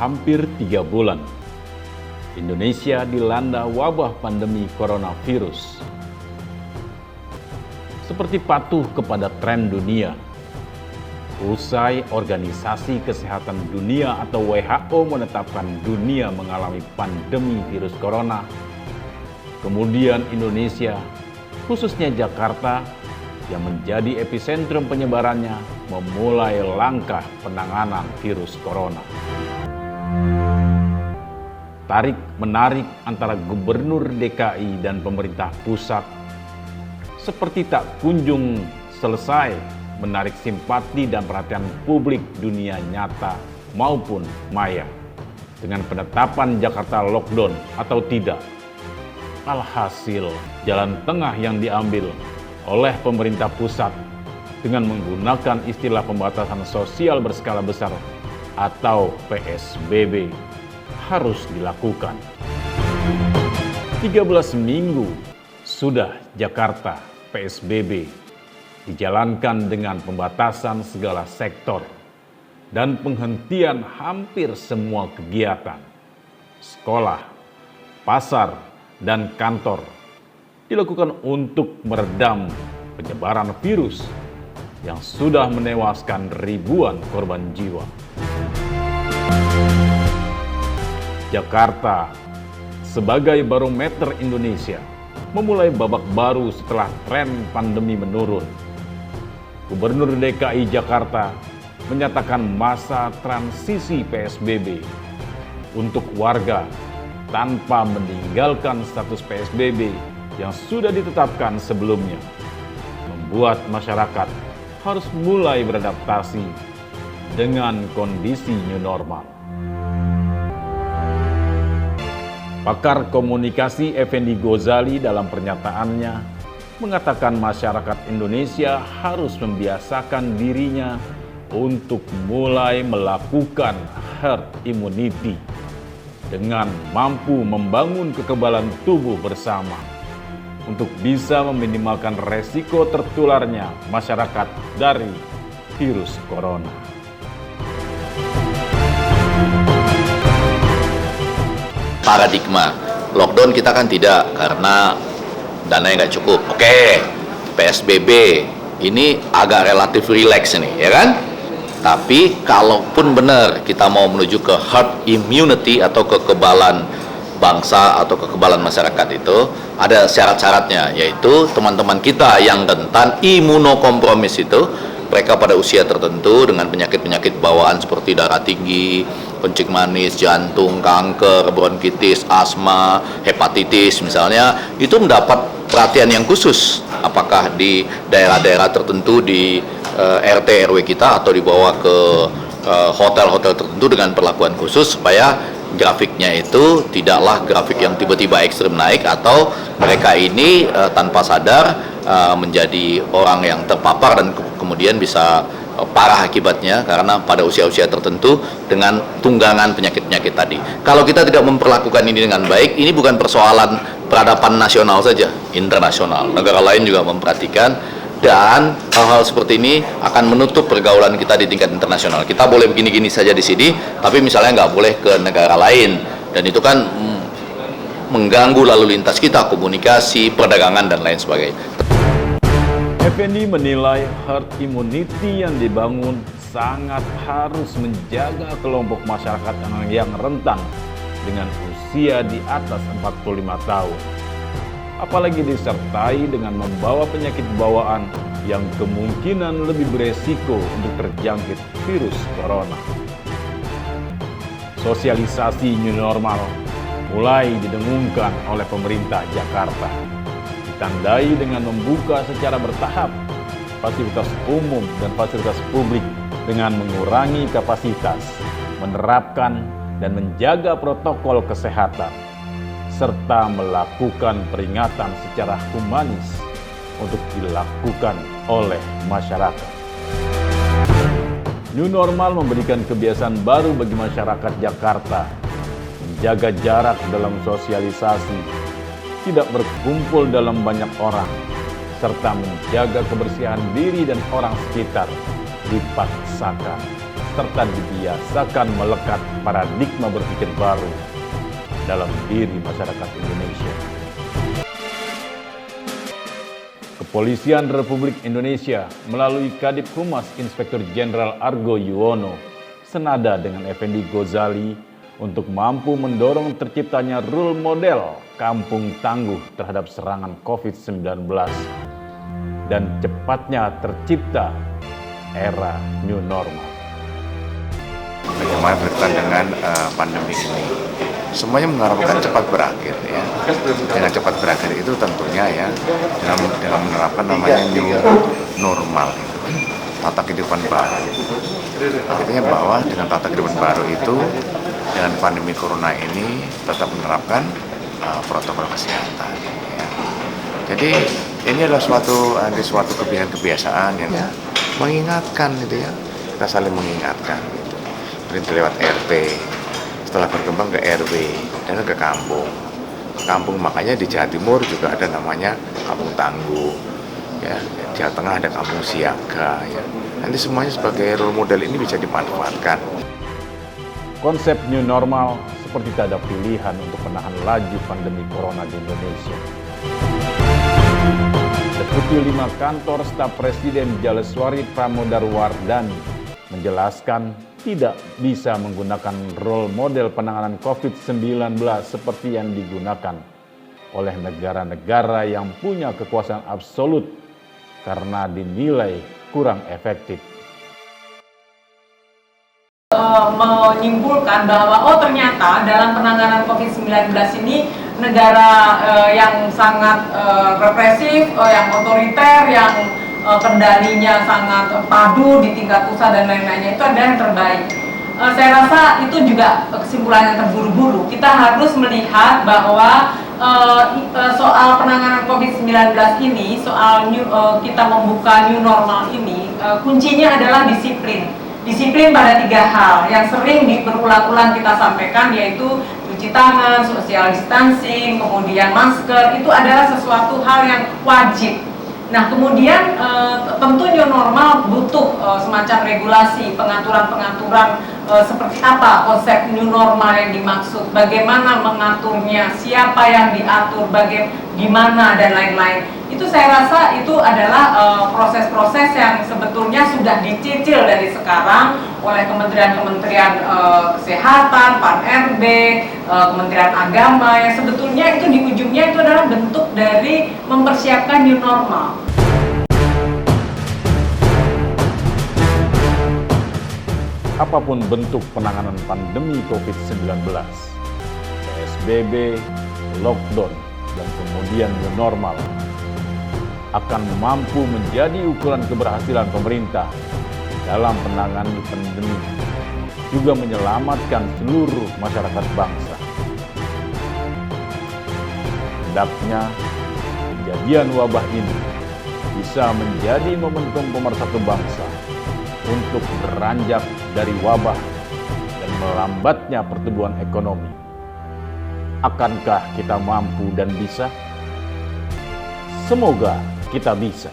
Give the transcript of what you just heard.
hampir 3 bulan, Indonesia dilanda wabah pandemi coronavirus. Seperti patuh kepada tren dunia, usai Organisasi Kesehatan Dunia atau WHO menetapkan dunia mengalami pandemi virus corona, kemudian Indonesia, khususnya Jakarta, yang menjadi epicentrum penyebarannya, memulai langkah penanganan virus corona. Tarik-menarik antara Gubernur DKI dan pemerintah pusat seperti tak kunjung selesai menarik simpati dan perhatian publik dunia nyata maupun maya. Dengan penetapan Jakarta lockdown atau tidak, alhasil jalan tengah yang diambil oleh pemerintah pusat dengan menggunakan istilah pembatasan sosial berskala besar atau PSBB harus dilakukan. 13 minggu sudah Jakarta PSBB dijalankan dengan pembatasan segala sektor dan penghentian hampir semua kegiatan. Sekolah, pasar, dan kantor dilakukan untuk meredam penyebaran virus yang sudah menewaskan ribuan korban jiwa. Jakarta sebagai barometer Indonesia memulai babak baru setelah tren pandemi menurun. Gubernur DKI Jakarta menyatakan masa transisi PSBB untuk warga tanpa meninggalkan status PSBB yang sudah ditetapkan sebelumnya, membuat masyarakat harus mulai beradaptasi dengan kondisi new normal. Pakar komunikasi Effendi Ghazali dalam pernyataannya mengatakan masyarakat Indonesia harus membiasakan dirinya untuk mulai melakukan herd immunity dengan mampu membangun kekebalan tubuh bersama untuk bisa meminimalkan resiko tertularnya masyarakat dari virus corona. Paradigma lockdown kita kan tidak, karena dananya nggak cukup. Oke, PSBB ini agak relatif relax nih, ya kan? Tapi kalaupun benar kita mau menuju ke herd immunity atau kekebalan bangsa atau kekebalan masyarakat, itu ada syarat-syaratnya, yaitu teman-teman kita yang rentan imunokompromis itu, mereka pada usia tertentu dengan penyakit-penyakit bawaan seperti darah tinggi, kencing manis, jantung, kanker, bronkitis, asma, hepatitis misalnya, itu mendapat perhatian yang khusus. Apakah di daerah-daerah tertentu di RT RW kita atau dibawa ke hotel-hotel tertentu dengan perlakuan khusus supaya grafiknya itu tidaklah grafik yang tiba-tiba ekstrem naik atau mereka ini tanpa sadar menjadi orang yang terpapar dan kemudian bisa parah akibatnya karena pada usia-usia tertentu dengan tunggangan penyakit-penyakit tadi. Kalau kita tidak memperlakukan ini dengan baik, ini bukan persoalan peradaban nasional saja, internasional. Negara lain juga memperhatikan, dan hal-hal seperti ini akan menutup pergaulan kita di tingkat internasional. Kita boleh begini-gini saja di sini, tapi misalnya nggak boleh ke negara lain, dan itu kan mengganggu lalu lintas kita, komunikasi, perdagangan, dan lain sebagainya. Effendi menilai herd immunity yang dibangun sangat harus menjaga kelompok masyarakat yang rentan dengan usia di atas 45 tahun. Apalagi disertai dengan membawa penyakit bawaan yang kemungkinan lebih beresiko untuk terjangkit virus corona. Sosialisasi new normal mulai didengungkan oleh pemerintah Jakarta, ditandai dengan membuka secara bertahap fasilitas umum dan fasilitas publik dengan mengurangi kapasitas, menerapkan dan menjaga protokol kesehatan, serta melakukan peringatan secara humanis untuk dilakukan oleh masyarakat. New normal memberikan kebiasaan baru bagi masyarakat Jakarta, menjaga jarak dalam sosialisasi, tidak berkumpul dalam banyak orang, serta menjaga kebersihan diri dan orang sekitar dipaksakan. serta dibiasakan melekat paradigma berpikir baru dalam diri masyarakat Indonesia. Kepolisian Republik Indonesia melalui Kadif Humas Inspektur Jenderal Argo Yuwono senada dengan Effendi Ghazali untuk mampu mendorong terciptanya role model kampung tangguh terhadap serangan COVID-19 dan cepatnya tercipta era new normal. Bagaimana berkaitan dengan pandemi ini? Semuanya mengharapkan cepat berakhir ya. Dengan cepat berakhir itu tentunya ya dengan menerapkan namanya new normal, tata kehidupan baru. Artinya bahwa dengan tata kehidupan baru itu dengan pandemi corona ini tetap menerapkan protokol kesehatan. Ya. Jadi ini adalah suatu kebiasaan yang mengingatkan gitu ya. Kita saling mengingatkan. Gitu. Lewat RT. Setelah berkembang ke RW dan ke kampung. Kampung makanya di Jawa Timur juga ada namanya kampung tangguh, ya. Di Jawa Tengah ada kampung siaga, ya. Nanti semuanya sebagai role model ini bisa dimanfaatkan. Konsep new normal seperti tak ada pilihan untuk menahan laju pandemi corona di Indonesia. Deputi 5 Kantor Staf Presiden Jaleswari Pramodarwardhani menjelaskan tidak bisa menggunakan role model penanganan COVID-19 seperti yang digunakan oleh negara-negara yang punya kekuasaan absolut karena dinilai kurang efektif. Menyimpulkan bahwa ternyata dalam penanganan COVID-19 ini negara yang sangat represif, yang otoriter, yang kendalinya sangat padu di tingkat pusat dan lain-lainnya itu adalah yang terbaik. Saya rasa itu juga kesimpulan yang terburu-buru. Kita harus melihat bahwa soal penanganan COVID-19 ini, soal kita membuka new normal ini, kuncinya adalah disiplin. Disiplin pada 3 hal yang sering berulang-ulang kita sampaikan, yaitu cuci tangan, social distancing, kemudian masker. Itu adalah sesuatu hal yang wajib. Nah, kemudian tentu new normal butuh semacam regulasi, pengaturan-pengaturan seperti apa konsep new normal yang dimaksud, bagaimana mengaturnya, siapa yang diatur, bagaimana dan lain-lain. Itu saya rasa itu adalah proses-proses yang sebetulnya sudah dicicil dari sekarang oleh kementerian-kementerian kesehatan, Pan-RB, Kementerian Agama, yang sebetulnya itu di ujungnya itu adalah bentuk dari mempersiapkan new normal. Apapun bentuk penanganan pandemi COVID-19, PSBB, lockdown, dan kemudian new normal, akan mampu menjadi ukuran keberhasilan pemerintah dalam menangani pandemi, juga menyelamatkan seluruh masyarakat bangsa. Hendaknya kejadian wabah ini bisa menjadi momentum pemersatu bangsa untuk beranjak dari wabah dan melambatnya pertumbuhan ekonomi. Akankah kita mampu dan bisa? Semoga kita bisa.